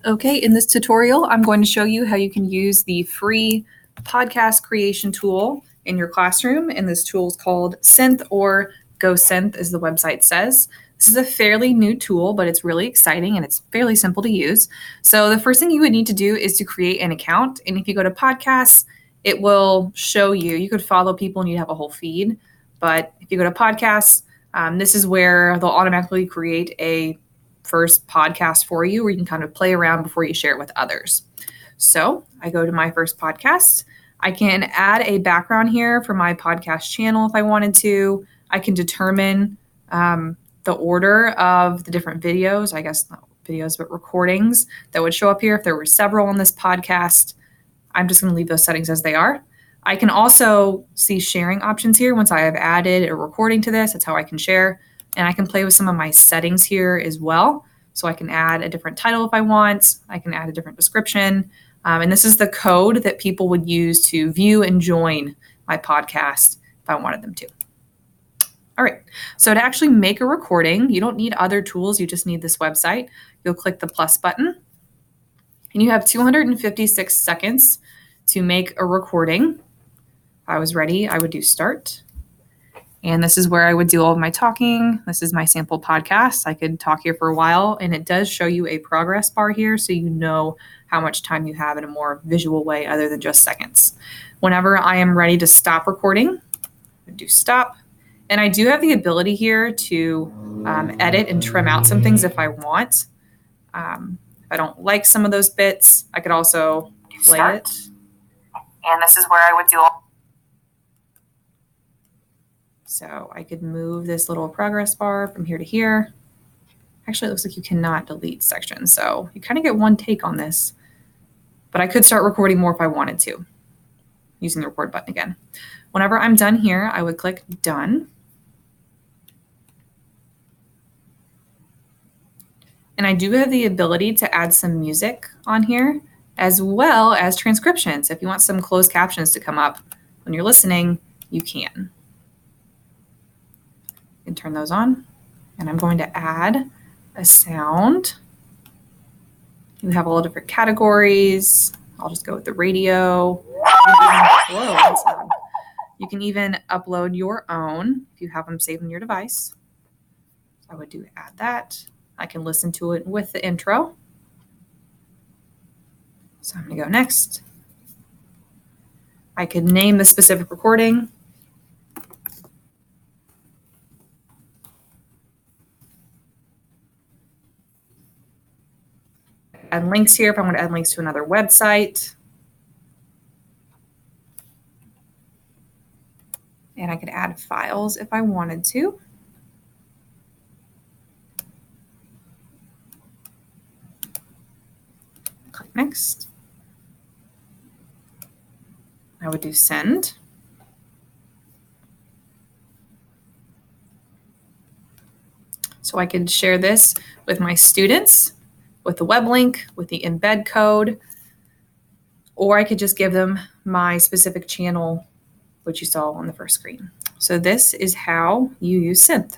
Okay, in this tutorial, I'm going to show you how you can use the free podcast creation tool in your classroom. And this tool is called Synth, or Go Synth, as the website says. This is a fairly new tool, but it's really exciting and it's fairly simple to use. So the first thing you would need to do is to create an account. And if you go to podcasts, it will show you. You could follow people and you'd have a whole feed. But if you go to podcasts, this is where they'll automatically create a first podcast for you, where you can kind of play around before you share it with others. So I go to my first podcast. I can add a background here for my podcast channel if I wanted to. I can determine the order of the different videos, I guess not videos, but recordings that would show up here if there were several on this podcast. I'm just going to leave those settings as they are. I can also see sharing options here once I have added a recording to this. That's how I can share. And I can play with some of my settings here as well. So I can add a different title if I want. I can add a different description. And this is the code that people would use to view and join my podcast if I wanted them to. All right, so to actually make a recording, you don't need other tools. You just need this website. You'll click the plus button. And you have 256 seconds to make a recording. If I was ready, I would do start. And this is where I would do all of my talking. This is my sample podcast. I could talk here for a while, and it does show you a progress bar here, so you know how much time you have in a more visual way other than just seconds. Whenever I am ready to stop recording, I do stop. And I do have the ability here to edit and trim out some things if I want. If I don't like some of those bits, I could also play it. And this is where I would do all. So I could move this little progress bar from here to here. Actually, it looks like you cannot delete sections. So you kind of get one take on this, but I could start recording more if I wanted to, using the record button again. Whenever I'm done here, I would click done. And I do have the ability to add some music on here, as well as transcriptions. If you want some closed captions to come up when you're listening, you can. You can turn those on. And I'm going to add a sound. You have all the different categories. I'll just go with the radio. You can even upload your own if you have them saved on your device. So I would do add that. I can listen to it with the intro. So I'm going to go next. I could name the specific recording. Add links here if I want to add links to another website. And I could add files if I wanted to. Click next. I would do send. So I could share this with my students, with the web link, with the embed code, or I could just give them my specific channel, which you saw on the first screen. So this is how you use Synth.